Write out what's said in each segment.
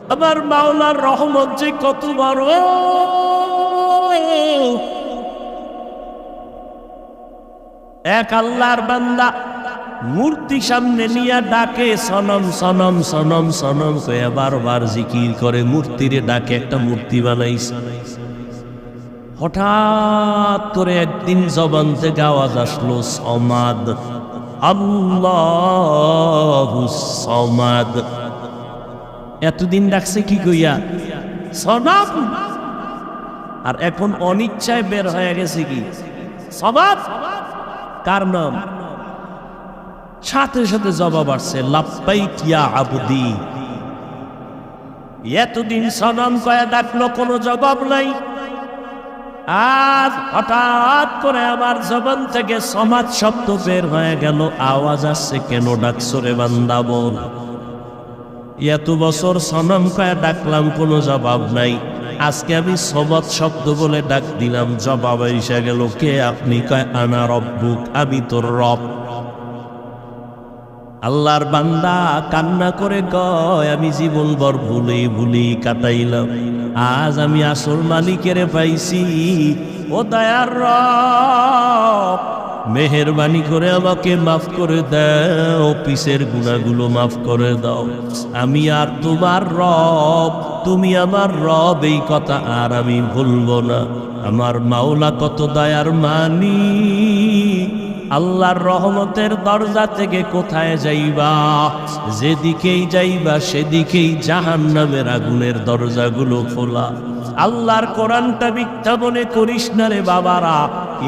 আমার মাওলার রহমত যে কত বড়। এক আল্লাহর বান্দা মূর্তি সামনে নিয়ে ডাকে সনম সনম সনম সনম কয়ে বারবার জিকির করে, মূর্তিরে ডাকে, একটা মূর্তি বানাইছে। হঠাৎ করে একদিন জবান থেকে আওয়াজ আসলো সমাদ, আল্লাহু সমাদ। এতদিন ডাকছে কি কইয়া? সনম। আর এখন অনিচ্ছায় বের হয়ে গেছে কি সমাদ। কার নাম? সাথে সাথে জবাব আসছে লাব্বাইক ইয়া আবদি। এতদিন সনম কয়ে ডাকলো, কোনো জবাব নাই। আজ হঠাৎ করে আমার জবান থেকে সমাদ শব্দ বের হয়ে গেল, আওয়াজ আসছে কেন ডাকছো রে বান্দা বল। এত বছর সনম কয়ে ডাকলাম, কোনো জবাব নাই। আজকে আমি সমাদ শব্দ বলে ডাক দিলাম, জবাব এসে গেল। কে আপনি? কয় আনা রব্বুক, আমি তোর রব। আল্লাহর বান্দা কান্না করে কয় আমি জীবন ভর ভুলে ভুলি কাটাইলাম, আজ আমি আসল মালিকের পাইছি। ও দয়ার রব, মেহেরবানি করে আমাকে মাফ করে দাও, পিছের গুনাহগুলো মাফ করে দাও। আমি আর তোমার রব, তুমি আমার রব, এই কথা আর আমি ভুলবো না। আমার মাওলা কত দয়ার মানি। আল্লাহর রহমতের দরজা থেকে কোথায় যাইবা? যেদিকেই যাইবা সেদিকেই জাহান্নামের আগুনের দরজাগুলো খোলা। আল্লাহর কোরআনটা মিথ্যা মনে করিস না রে বাবারা।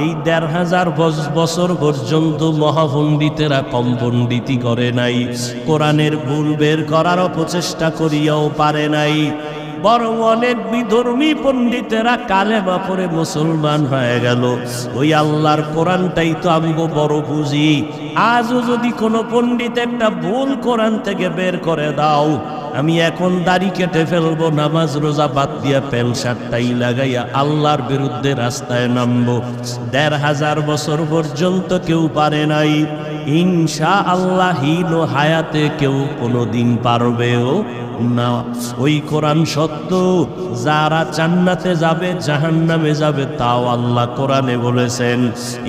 এই ১৫০০ বছর পর্যন্ত মহাপণ্ডিতেরা কম পণ্ডিতি করে নাই, কোরআনের ভুল বের করার অপচেষ্টা করিয়াও পারে নাই। বরং অনেক বিধর্মী পণ্ডিতেরা কালেমা পড়ে মুসলমান হয়ে গেল। ওই আল্লাহর কোরআনটাই তো আমগো বড় বুঝি। আজও যদি কোনো পণ্ডিত একটা ভুল কোরআন থেকে বের করে দাও, আমি এখন দাড়ি কেটে ফেলবো, নামাজ রোজা বাদ দিয়া প্যান্ট শার্টটাই লাগাইয়া আল্লাহর বিরুদ্ধে রাস্তায় নামবো। ১৫০০ বছর পর্যন্ত কেউ পারে নাই। ইনশাআল্লাহ হীন হায়াতে কেউ কোনোদিন পারবেও না। ওই কোরআন সত্য, যারা জান্নাতে যাবে জাহান্নামে যাবে তাও আল্লাহ কোরআনে বলেছেন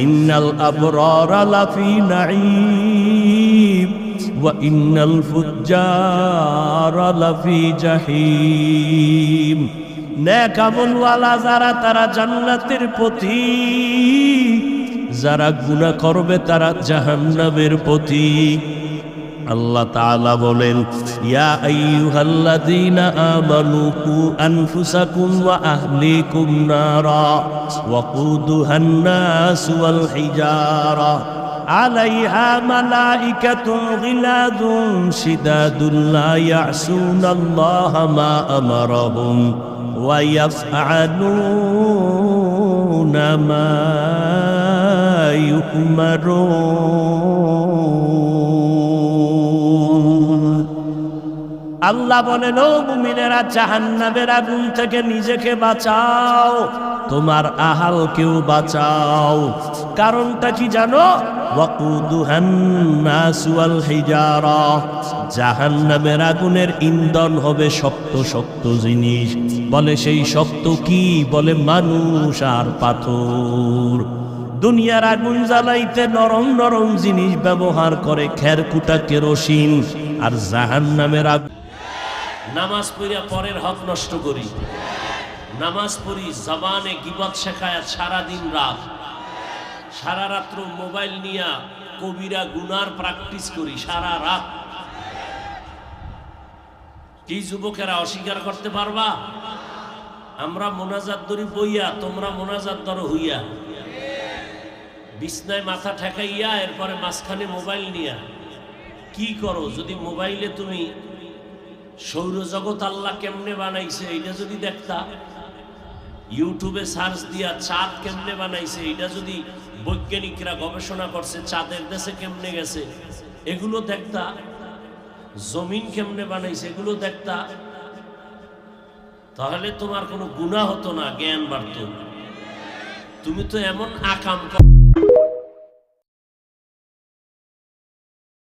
ইন্নাল আবরারা লাফি নাঈম ওয়া ইন্নাল ফুজ্জারা লাফি জাহিম। নেক আমলওয়ালা যারা তারা জান্নাতের পথিক, যারা গুনাহ করবে তারা জাহান্নামের পথিক। আল্লাহ তাআলা বলেন ইয়া আইয়ুহাল্লাযীনা আমানু কু আনফুসাকুম ওয়া আহলিকুম নারা ওয়াকুদুহান নাস ওয়াল হিজারা আলাইহা মালাইকাতুন গিলাদুন শিদাদুন লা ইয়াসুনাল্লাহা মা আমারাহুম ওয়া ইয়াফআলুনা মা ইউমারুন। আল্লাহ বলেন ও মুমিনেরা, জাহান্নামের আগুন থেকে নিজেকে বাঁচাও, তোমার আহালকেও বাঁচাও। কারণটা কি জানো? ওয়াকুদুহান নাস ওয়াল হিজারা, জাহান্নামের আগুনের ইন্ধন হবে শক্ত শক্ত জিনিস। বলে সেই শক্ত কি? বলে মানুষ আর পাথর। দুনিয়ার আগুন জ্বালাইতে নরম নরম জিনিস ব্যবহার করে, খেরকুটা কেরোসিন। আর জাহান্নামের আগুন। নামাজ পড়িয়া পরের হক নষ্ট করি, নামাজ পড়ি জবানে গীবত শেখায় সারাদিন রাত, সারা রাত্র মোবাইল নিয়া কবিরা গুনার প্র্যাকটিস করি সারা রাত। কি যুবকেরা অস্বীকার করতে পারবা? আমরা মোনাজাত ধরি বইয়া, তোমরা মোনাজাত ধরো হইয়া, বিছনায় মাথা ঠেকাইয়া, এরপরে মাঝখানে মোবাইল নিয়া কি করো? যদি মোবাইলে তুমি সৌরজগৎ আল্লাহ কেমনে বানাইছে এটা যদি দেখতা, ইউটিউবে সার্চ দিয়া চাঁদ কেমনে বানাইছে এটা যদি বৈজ্ঞানিকরা গবেষণা করছে, চাঁদের দেশে কেমনে গেছে এগুলো দেখতা, জমিন কেমনে বানাইছে এগুলো দেখতা, তাহলে তোমার কোনো গুনাহ হতো না, জ্ঞান বাড়তো। তুমি তো এমন আকাম